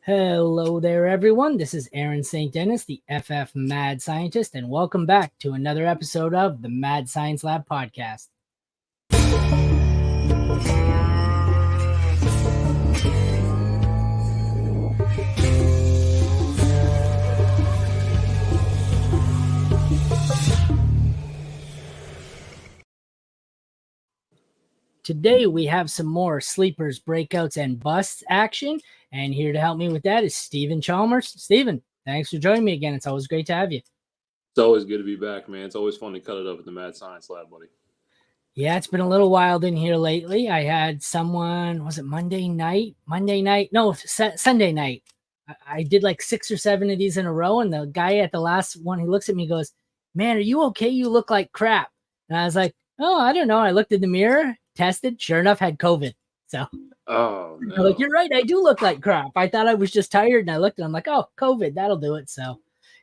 Hello there, everyone. This is Aaron St. Dennis, the FF Mad Scientist, and welcome back to another episode of the Mad Science Lab podcast. Today we have some more sleepers, breakouts, and busts action. And here to help me with that is Stephen Chalmers. Stephen, thanks for joining me again. It's always great to have you. It's always good to be back, man. It's always fun to cut it up at the Mad Science Lab, buddy. Yeah, it's been a little wild in here lately. I had someone, was it Monday night? No, Sunday night. I did like 6 or 7 of these in a row. And the guy at the last one, he looks at me and goes, "Man, are you okay? You look like crap." And I was like, "Oh, I don't know." I looked in the mirror, tested, sure enough, had COVID. So, oh, no. I'm like, "You're right. I do look like crap." I thought I was just tired, and I looked and I'm like, "Oh, COVID, that'll do it." So,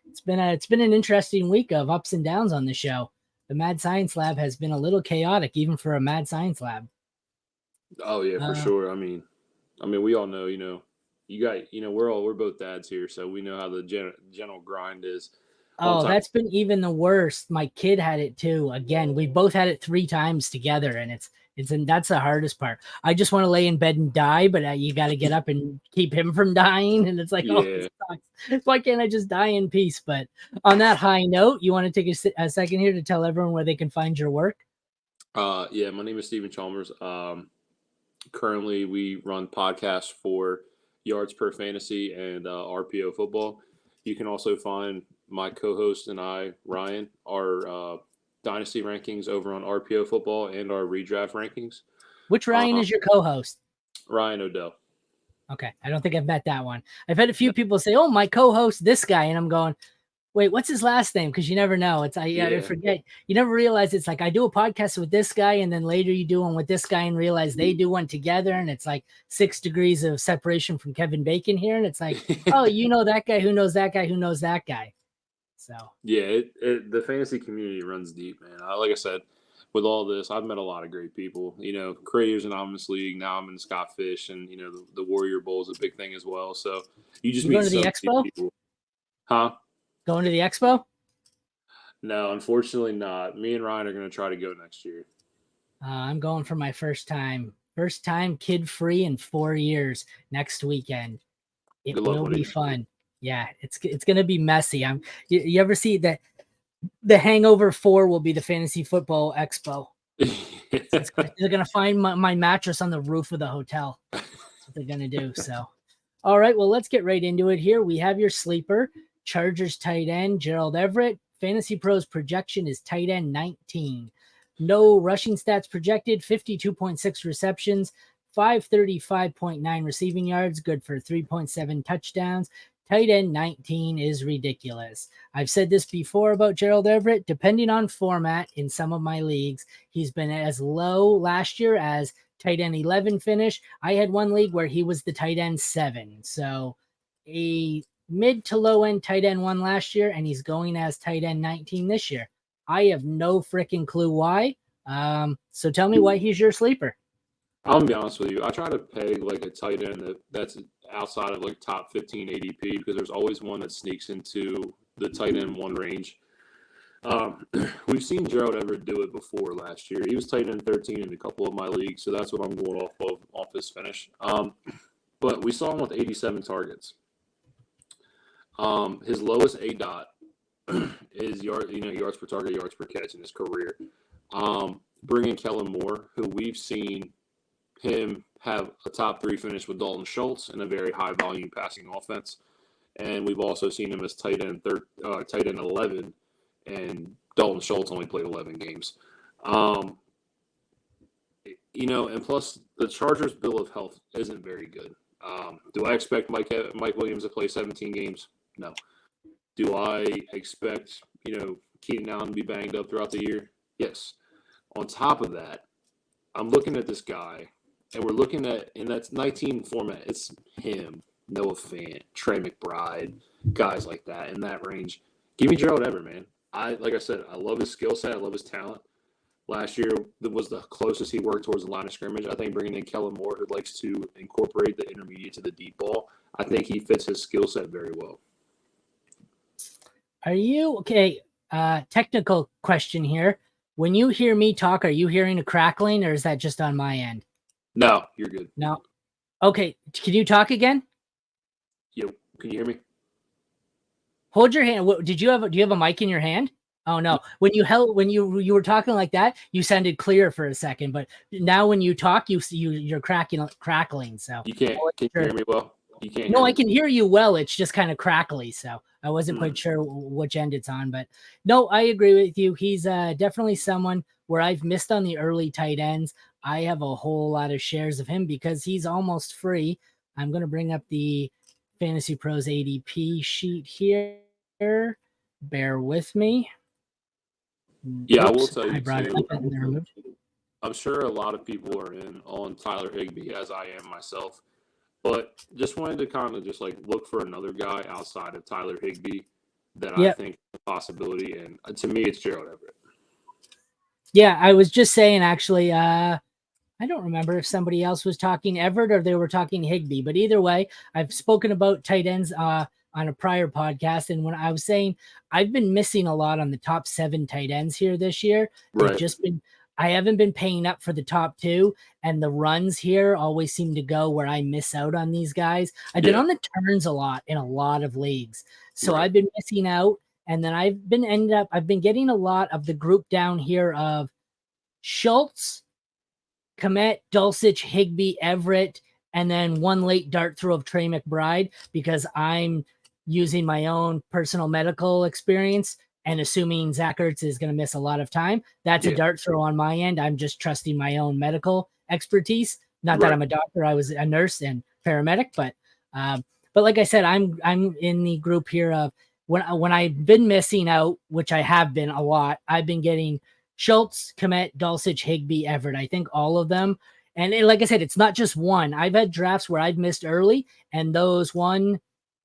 it's been an interesting week of ups and downs on the show. The Mad Science Lab has been a little chaotic, even for a Mad Science Lab. Oh yeah, for sure. I mean, we all know, we're both dads here, so we know how the general grind is. Oh, that's been even the worst. My kid had it too. Again, we both had it 3 times together, and that's the hardest part. I just want to lay in bed and die, but you got to get up and keep him from dying. And it's like, Yeah. oh, it sucks. Why can't I just die in peace? But on that high note, you want to take a second here to tell everyone where they can find your work? Yeah, my name is Stephen Chalmers. Currently, we run podcasts for Yards Per Fantasy and RPO Football. You can also find my co-host and I, Ryan, our Dynasty rankings over on RPO Football and our redraft rankings. Which Ryan is your co-host? Ryan Odell. Okay, I don't think I've met that one. I've had a few people say, "Oh, my co-host, this guy," and I'm going, "Wait, what's his last name?" Because you never know. I forget. You never realize it's like I do a podcast with this guy, and then later you do one with this guy, and realize they do one together, and it's like 6 degrees of separation from Kevin Bacon here, and it's like, oh, you know that guy who knows that guy who knows that guy. So yeah, the fantasy community runs deep, man. Like I said, with all this, I've met a lot of great people. Creators Anonymous League. Now I'm in Scott Fish, and the Warrior Bowl is a big thing as well. So you just meet going to the expo? People. Huh? Going to the expo? No, unfortunately not. Me and Ryan are going to try to go next year. I'm going for my first time kid-free in 4 years next weekend. It will be fun. Yeah, it's going to be messy. You ever see that the Hangover 4 will be the fantasy football expo? They're going to find my mattress on the roof of the hotel. That's what they're going to do. So, all right, well, let's get right into it here. We have your sleeper, Chargers tight end, Gerald Everett. Fantasy Pros projection is tight end 19. No rushing stats projected, 52.6 receptions, 535.9 receiving yards, good for 3.7 touchdowns. Tight end 19 is ridiculous. I've said this before about Gerald Everett. Depending on format in some of my leagues, he's been as low last year as tight end 11 finish. I had one league where he was the tight end 7. So a mid to low end tight end 1 last year, and he's going as tight end 19 this year. I have no freaking clue why. So tell me why he's your sleeper. I'm going to be honest with you. I try to peg like a tight end that's outside of like top 15 ADP because there's always one that sneaks into the tight end 1 range. We've seen Gerald Everett do it before last year. He was tight end 13 in a couple of my leagues, so that's what I'm going off his finish. But we saw him with 87 targets. His lowest ADOT is yards per target, yards per catch in his career. Bringing Kellen Moore, who we've seen him have a top 3 finish with Dalton Schultz in a very high volume passing offense, and we've also seen him as tight end 11, and Dalton Schultz only played 11 games. And plus the Chargers' bill of health isn't very good. Do I expect Mike Williams to play 17 games? No. Do I expect Keenan Allen to be banged up throughout the year? Yes. On top of that, I'm looking at this guy. And we're looking at, in that 19 format, it's him, Noah Fant, Trey McBride, guys like that in that range. Give me Gerald Everett, man. Like I said, I love his skill set. I love his talent. Last year was the closest he worked towards the line of scrimmage. I think bringing in Kellen Moore, who likes to incorporate the intermediate to the deep ball, I think he fits his skill set very well. Are you okay? Technical question here. When you hear me talk, are you hearing a crackling or is that just on my end? No, you're good. No. Okay. Can you talk again? Yo, can you hear me? Hold your hand. Do you have a mic in your hand? Oh no. When you were talking like that, you sounded clear for a second, but now when you talk, you're crackling. So you can't. Can you hear me well? You can't. No, I can hear you well. It's just kind of crackly, so I wasn't quite sure which end it's on. But no, I agree with you. He's definitely someone where I've missed on the early tight ends. I have a whole lot of shares of him because he's almost free. I'm going to bring up the Fantasy Pros ADP sheet here. Bear with me. Yeah, I will tell you too. Removed. I'm sure a lot of people are in on Tyler Higbee, as I am myself. But just wanted to kind of just like look for another guy outside of Tyler Higbee that I think is a possibility. And to me, it's Gerald Everett. Yeah, I was just saying actually, I don't remember if somebody else was talking Everett or they were talking Higbee, but either way, I've spoken about tight ends on a prior podcast. And when I was saying I've been missing a lot on the top 7 tight ends here this year, Right. I haven't been paying up for the top 2, and the runs here always seem to go where I miss out on these guys. I've been on the turns a lot in a lot of leagues. So I've been missing out. And then I've been getting a lot of the group down here of Schultz, Kmet, Dulcich, Higbee, Everett, and then one late dart throw of Trey McBride because I'm using my own personal medical experience and assuming Zach Ertz is going to miss a lot of time. That's a dart throw on my end. I'm just trusting my own medical expertise. Not that I'm a doctor. I was a nurse and paramedic, but like I said, I'm in the group here of when I've been missing out, which I have been a lot. I've been getting Schultz, Kmet, Dulcich, Higbee, Everett. I think all of them. And like I said, it's not just one. I've had drafts where I've missed early, and those 1,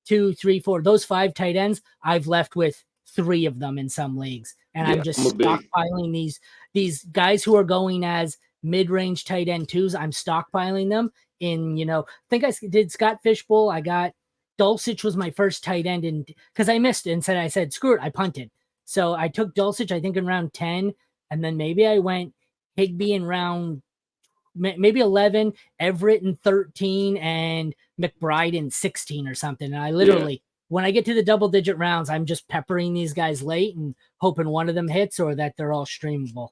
2, 3, 4, those 5 tight ends, I've left with 3 of them in some leagues. And I'm just stockpiling these guys who are going as mid-range tight end 2s. I'm stockpiling them in, I think I did Scott Fishbowl. I got Dulcich was my first tight end, and because I missed it and I said, screw it, I punted. So I took Dulcich, I think in round 10, and then maybe I went Higbee in round maybe 11, Everett in 13, and McBride in 16 or something. And I literally, when I get to the double-digit rounds, I'm just peppering these guys late and hoping one of them hits or that they're all streamable.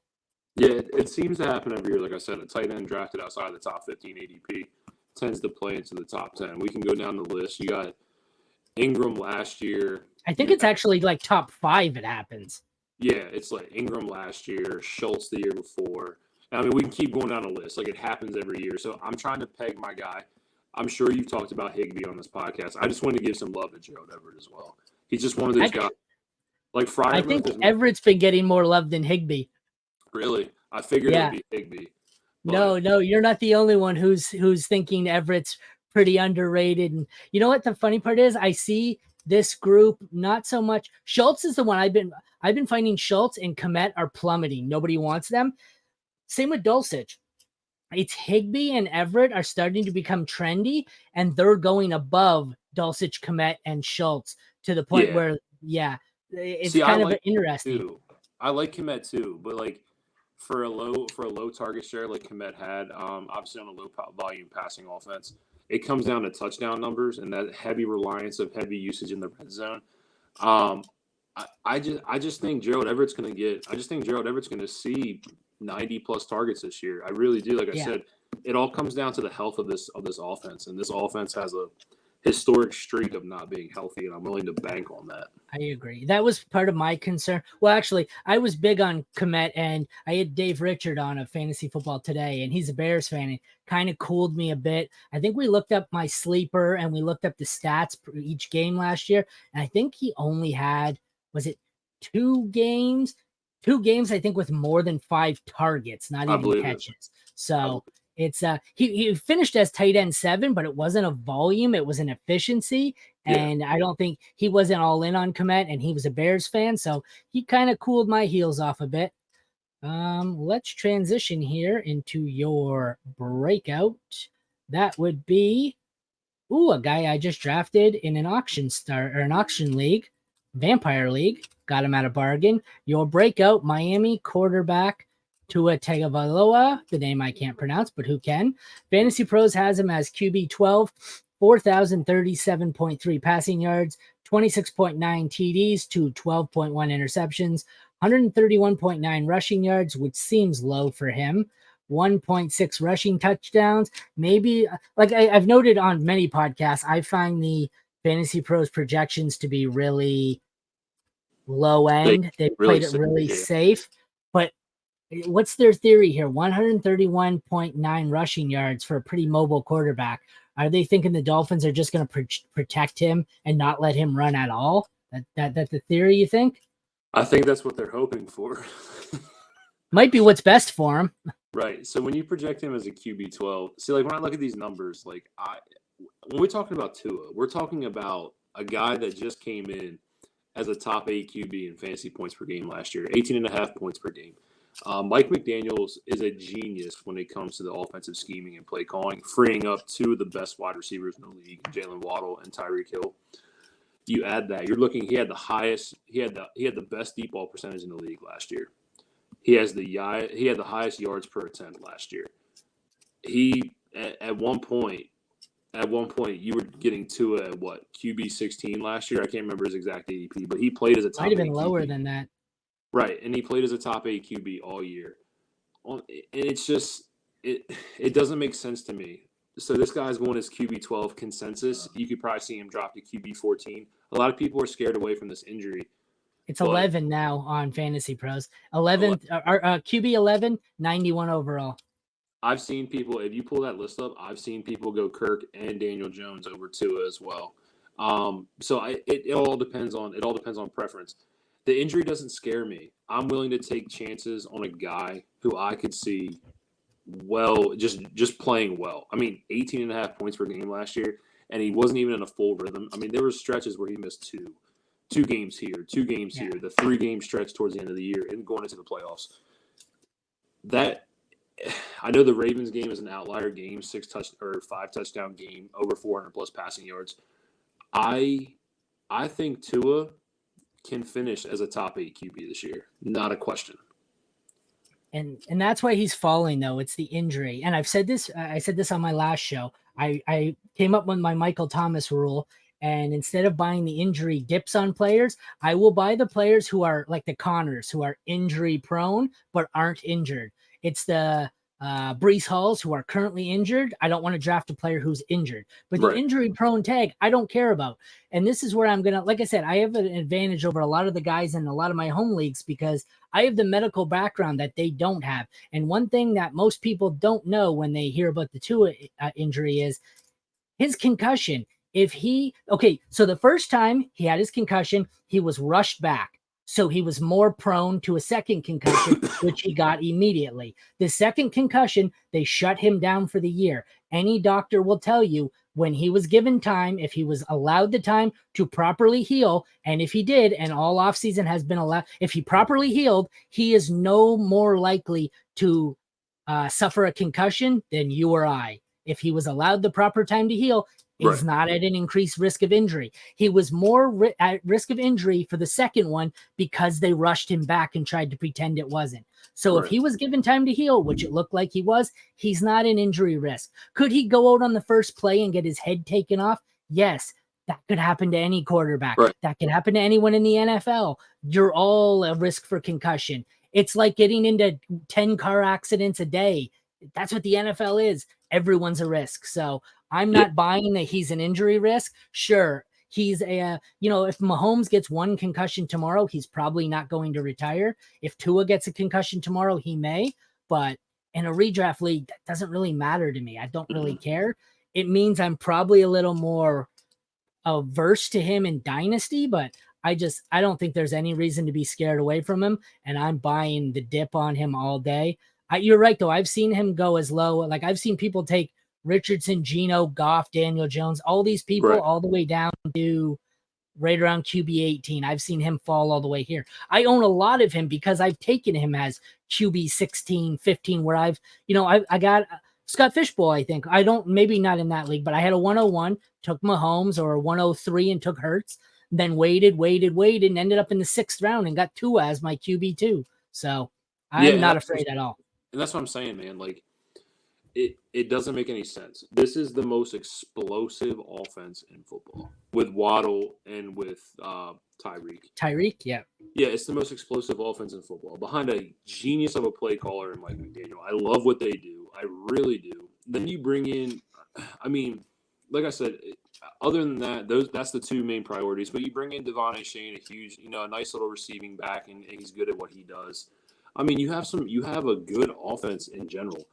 Yeah, it seems to happen every year. Like I said, a tight end drafted outside the top 15 ADP tends to play into the top 10. We can go down the list. You got Ingram last year. I think it's actually like top 5 it happens. Yeah, it's like Ingram last year, Schultz the year before. I mean, we can keep going down the list. Like, it happens every year. So I'm trying to peg my guy. I'm sure you've talked about Higbee on this podcast. I just want to give some love to Gerald Everett as well. He's just one of those guys. Like Friday. I think Everett's been getting more love than Higbee. Really? I figured it'd be Higbee. No, you're not the only one who's thinking Everett's pretty underrated. And you know what the funny part is? I see this group not so much. Schultz is the one I've been finding. Schultz and Kmet are plummeting. Nobody wants them. Same with Dulcich. It's Higbee and Everett are starting to become trendy, and they're going above Dulcich, Kmet, and Schultz to the point where, it's kind of interesting. Too. I like Kmet too, but like for a low target share like Kmet had, obviously on a low volume passing offense, it comes down to touchdown numbers and that heavy reliance of heavy usage in the red zone. I just think Gerald Everett's going to see 90 plus targets this year. I really do. Like I said, it all comes down to the health of this offense, and this offense has a historic streak of not being healthy, and I'm willing to bank on that. I agree. That was part of my concern. Well, actually, I was big on Kmet, and I had Dave Richard on a Fantasy Football Today, and he's a Bears fan. It kind of cooled me a bit. I think we looked up my sleeper, and we looked up the stats for each game last year, and I think he only had, was it 2 games? 2 games, I think, with more than 5 targets, not even catches. So it's he finished as tight end 7, but it wasn't a volume, it was an efficiency. And I don't think he wasn't all in on Kmet, and he was a Bears fan, so he kind of cooled my heels off a bit. Let's transition here into your breakout. That would be Ooh, a guy I just drafted in an auction league, Vampire League. Got him at a bargain. Your breakout Miami quarterback Tua Tagovailoa, the name I can't pronounce, but who can? Fantasy Pros has him as QB 12, 4,037.3 passing yards, 26.9 TDs to 12.1 interceptions, 131.9 rushing yards, which seems low for him. 1.6 rushing touchdowns. Maybe, like I've noted on many podcasts, I find the Fantasy Pros projections to be really low end. They played it really safe. But what's their theory here? 131.9 rushing yards for a pretty mobile quarterback. Are they thinking the Dolphins are just going to protect him and not let him run at all? That's the theory, you think? I think that's what they're hoping for. Might be what's best for him. Right. So when you project him as a QB 12, see, like when I look at these numbers, like when we're talking about Tua, we're talking about a guy that just came in as a top 8 QB in fantasy points per game last year, 18.5 points per game. Mike McDaniels is a genius when it comes to the offensive scheming and play calling, freeing up two of the best wide receivers in the league, Jalen Waddle and Tyreek Hill. You add that, you're looking. He had the best deep ball percentage in the league last year. He had the highest yards per attempt last year. He at one point you were getting Tua at what, QB 16 last year? I can't remember his exact ADP, but he played as a top 8 Might have been QB. lower than that. Right, and he played as a top 8 QB all year. And it's just it doesn't make sense to me. So this guy's going as QB 12 consensus. You could probably see him drop to QB 14. A lot of people are scared away from this injury. It's 11 now on Fantasy Pros. 11, QB 11, 91 overall. I've seen people, if you pull that list up, I've seen people go Kirk and Daniel Jones over Tua as well. So it all depends on preference. The injury doesn't scare me. I'm willing to take chances on a guy who I could see just playing well. I mean, 18.5 points per game last year, and he wasn't even in a full rhythm. I mean, there were stretches where he missed two games here, here, the 3-game stretch towards the end of the year and going into the playoffs. That, I know the Ravens game is an outlier game, 5-touchdown game, over 400+ passing yards. I think Tua can finish as a top 8 QB this year. Not a question. And that's why he's falling, though. It's the injury. And I said this on my last show. I came up with my Michael Thomas rule. And instead of buying the injury dips on players, I will buy the players who are like the Connors, who are injury prone but aren't injured. It's the Brees Halls who are currently injured. I don't want to draft a player who's injured, but the injury prone tag, I don't care about. And this is where I'm going to, like I said, I have an advantage over a lot of the guys in a lot of my home leagues because I have the medical background that they don't have. And one thing that most people don't know when they hear about the Tua injury is his concussion. So the first time he had his concussion, he was rushed back. So he was more prone to a second concussion, which he got immediately. The second concussion, they shut him down for the year. Any doctor will tell you when he was given time, if he was allowed the time to properly heal, and if he did, and all offseason has been allowed, if he properly healed, he is no more likely to suffer a concussion than you or I. If he was allowed the proper time to heal, is not at an increased risk of injury. He was more at risk of injury for the second one because they rushed him back and tried to pretend it wasn't. So if he was given time to heal, which it looked like he was, he's not an injury risk. Could he go out on the first play and get his head taken off? Yes, that could happen to any quarterback. That could happen to anyone in the NFL. You're all a risk for concussion. It's like getting into 10 car accidents a day. That's what the NFL is. Everyone's a risk. So I'm not buying that he's an injury risk. Sure, he's if Mahomes gets one concussion tomorrow, he's probably not going to retire. If Tua gets a concussion tomorrow, he may. But in a redraft league, that doesn't really matter to me. I don't really care. It means I'm probably a little more averse to him in Dynasty, but I don't think there's any reason to be scared away from him. And I'm buying the dip on him all day. You're right, though. I've seen him go as low. Like I've seen people take Richardson, Geno, Goff, Daniel Jones, all these people all the way down to right around QB 18. I've seen him fall all the way here. I own a lot of him because I've taken him as QB 16, 15, where I got Scott Fishbowl, I think. Maybe not in that league, but I had a 101, took Mahomes, or a 103 and took Hurts, then waited, and ended up in the 6th round and got Tua as my QB2. So I'm not afraid at all. And that's what I'm saying, man. Like, it doesn't make any sense. This is the most explosive offense in football with Waddle and with Tyreek. Tyreek, yeah. Yeah, it's the most explosive offense in football behind a genius of a play caller in Mike McDaniel. I love what they do. I really do. Then you bring in, I mean, like I said, other than that, that's the 2 main priorities. But you bring in Devon Achane, a nice little receiving back, and he's good at what he does. I mean, you have a good offense in general.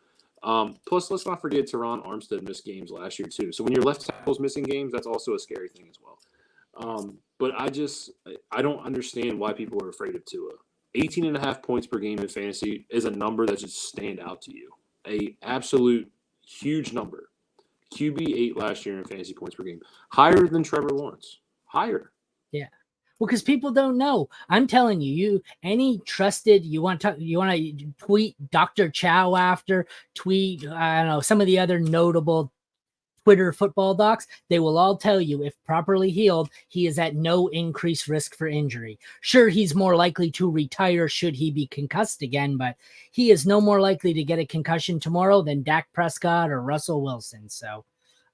Plus, let's not forget Teron Armstead missed games last year too. So when your left tackle's missing games, that's also a scary thing as well. But I don't understand why people are afraid of Tua. 18.5 points per game in fantasy is a number that just stand out to you. A absolute huge number. QB8 last year in fantasy points per game. Higher than Trevor Lawrence. Higher. Yeah. Well, because people don't know. I'm telling you, any trusted, you want to tweet Dr. Chow after, tweet, I don't know, some of the other notable Twitter football docs, they will all tell you if properly healed, he is at no increased risk for injury. Sure, he's more likely to retire should he be concussed again, but he is no more likely to get a concussion tomorrow than Dak Prescott or Russell Wilson. So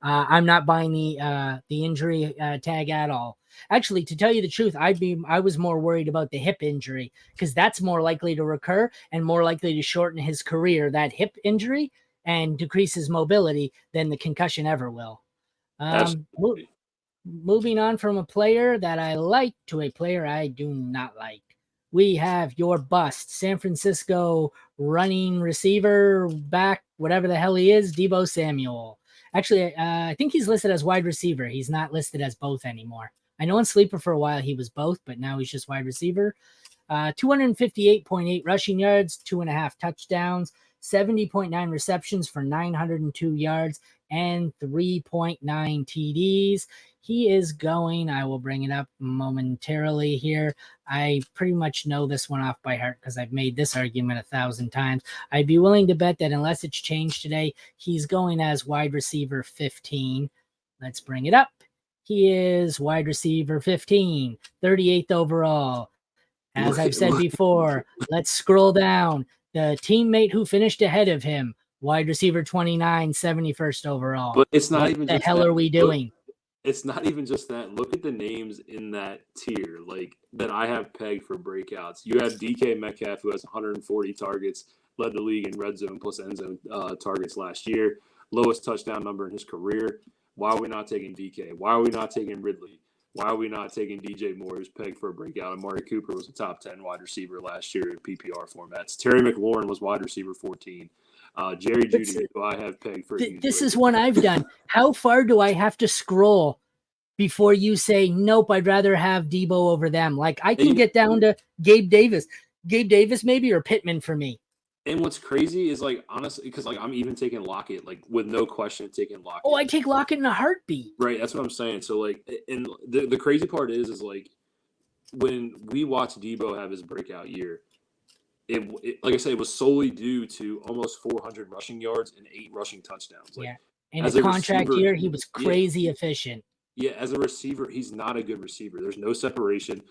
I'm not buying the injury tag at all. Actually, to tell you the truth, I was more worried about the hip injury because that's more likely to recur and more likely to shorten his career, that hip injury, and decrease his mobility than the concussion ever will. Moving on from a player that I like to a player I do not like. We have your bust, San Francisco running receiver back, whatever the hell he is, Deebo Samuel. Actually, I think he's listed as wide receiver. He's not listed as both anymore. I know in Sleeper for a while he was both, but now he's just wide receiver. 258.8 rushing yards, 2.5 touchdowns, 70.9 receptions for 902 yards, and 3.9 TDs. He is going, I will bring it up momentarily here. I pretty much know this one off by heart because I've made this argument 1,000 times. I'd be willing to bet that unless it's changed today, he's going as wide receiver 15. Let's bring it up. He is wide receiver 15, 38th overall. As I've said before, let's scroll down. The teammate who finished ahead of him, wide receiver 29, 71st overall. But it's not what even the just hell that. are we doing? It's not even just that. Look at the names in that tier, like that I have pegged for breakouts. You have DK Metcalf, who has 140 targets, led the league in red zone plus end zone targets last year, lowest touchdown number in his career. Why are we not taking DK? Why are we not taking Ridley? Why are we not taking DJ Moore, who's pegged for a breakout? Amari Cooper was a top 10 wide receiver last year in PPR formats. Terry McLaurin was wide receiver 14. Jerry Jeudy, who I have pegged for. This is one I've done. How far do I have to scroll before you say, nope, I'd rather have Debo over them? Like, I can get down to Gabe Davis maybe, or Pittman for me. And what's crazy is, like, honestly, because, like, I'm even taking Lockett, like, with no question taking Lockett. Oh, I take Lockett in a heartbeat. Right, that's what I'm saying. So, like, and the crazy part is like, when we watched Debo have his breakout year, it like I said, it was solely due to almost 400 rushing yards and 8 rushing touchdowns. Like, yeah, in a contract year, he was crazy efficient. Yeah, as a receiver, he's not a good receiver. There's no separation.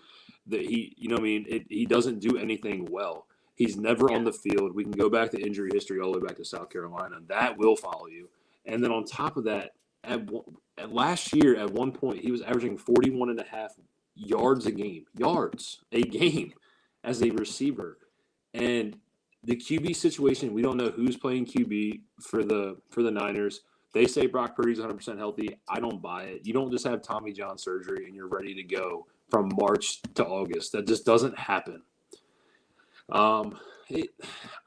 That he doesn't do anything well. He's never on the field. We can go back to injury history all the way back to South Carolina. That will follow you. And then on top of that, at last year, at one point, he was averaging 41.5 yards a game as a receiver. And the QB situation, we don't know who's playing QB for the Niners. They say Brock Purdy's 100% healthy. I don't buy it. You don't just have Tommy John surgery and you're ready to go from March to August. That just doesn't happen. I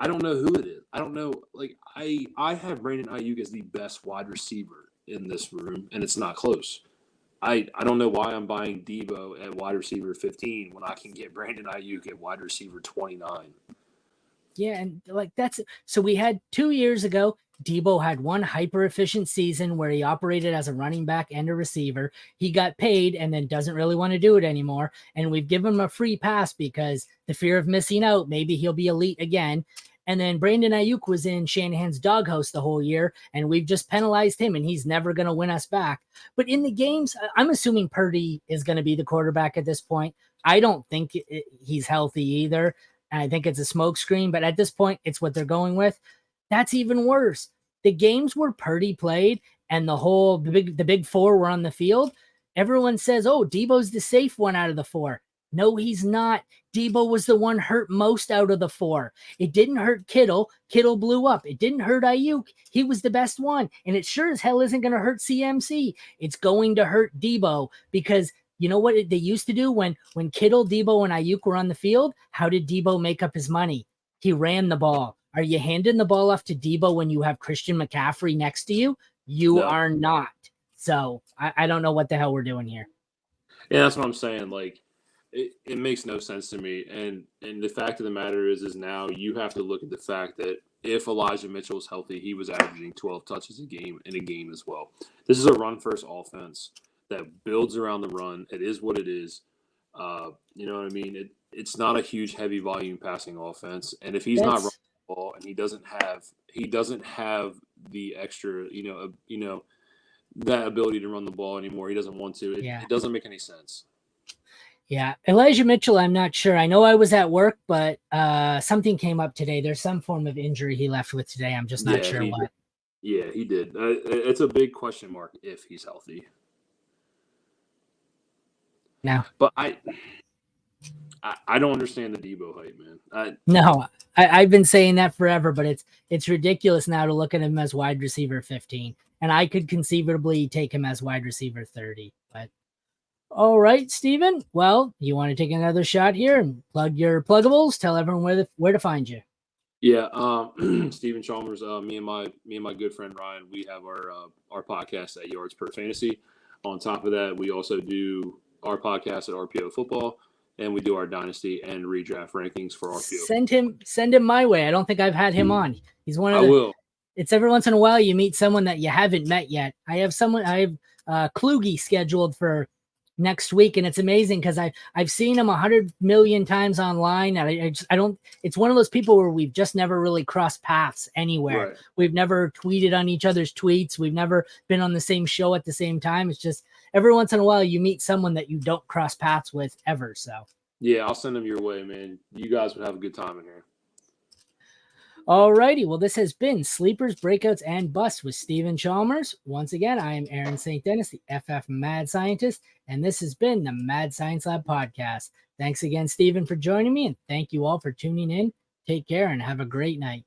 don't know who it is. I don't know. Like, I have Brandon Ayuk as the best wide receiver in this room, and it's not close. I don't know why I'm buying Debo at wide receiver 15 when I can get Brandon Ayuk at wide receiver 29. Yeah, and like so we had 2 years ago, Debo had one hyper efficient season where he operated as a running back and a receiver. He got paid and then doesn't really want to do it anymore. And we've given him a free pass because the fear of missing out, maybe he'll be elite again. And then Brandon Ayuk was in Shanahan's doghouse the whole year, and we've just penalized him, and he's never going to win us back. But in the games, I'm assuming Purdy is going to be the quarterback at this point. I don't think he's healthy either, and I think it's a smokescreen. But at this point, it's what they're going with. That's even worse. The games where Purdy played and the big four were on the field, everyone says, oh, Debo's the safe one out of the four. No, he's not. Debo was the one hurt most out of the four. It didn't hurt Kittle. Kittle blew up. It didn't hurt Ayuk. He was the best one. And it sure as hell isn't going to hurt CMC. It's going to hurt Debo, because you know what they used to do when Kittle, Debo, and Ayuk were on the field? How did Debo make up his money? He ran the ball. Are you handing the ball off to Debo when you have Christian McCaffrey next to you? You are not. So I don't know what the hell we're doing here. Yeah, that's what I'm saying. Like, it makes no sense to me. And the fact of the matter is now you have to look at the fact that if Elijah Mitchell is healthy, he was averaging 12 touches a game in a game as well. This is a run-first offense that builds around the run. It is what it is. You know what I mean? It's not a huge, heavy volume passing offense. And if he's not running the ball and he doesn't have the extra, that ability to run the ball anymore, he doesn't want to. It doesn't make any sense. Yeah. Elijah Mitchell, I'm not sure. I know I was at work, but something came up today. There's some form of injury he left with today. I'm just not sure what. Yeah, he did. It's a big question mark if he's healthy. No. But I don't understand the Debo hype, man. No, I've been saying that forever, but it's ridiculous now to look at him as wide receiver 15. And I could conceivably take him as wide receiver 30. But all right, Stephen. Well, you want to take another shot here and plug your pluggables? Tell everyone where to find you. Yeah, Stephen Chalmers. Me and my good friend Ryan, we have our podcast at Yards Per Fantasy. On top of that, we also do our podcast at RPO Football, and we do our dynasty and redraft rankings for RPO. Send him my way. I don't think I've had him on. He's one of I will. It's every once in a while you meet someone that you haven't met yet. I have Kluge scheduled for next week, and it's amazing because I've seen him 100 million times online, and I don't. It's one of those people where we've just never really crossed paths anywhere. Right. We've never tweeted on each other's tweets. We've never been on the same show at the same time. It's just every once in a while you meet someone that you don't cross paths with ever. So yeah, I'll send him your way, man. You guys would have a good time in here. All righty. Well, this has been Sleepers, Breakouts, and Busts with Stephen Chalmers. Once again, I am Aaron St. Dennis, the FF Mad Scientist, and this has been the Mad Science Lab podcast. Thanks again, Stephen, for joining me, and thank you all for tuning in. Take care and have a great night.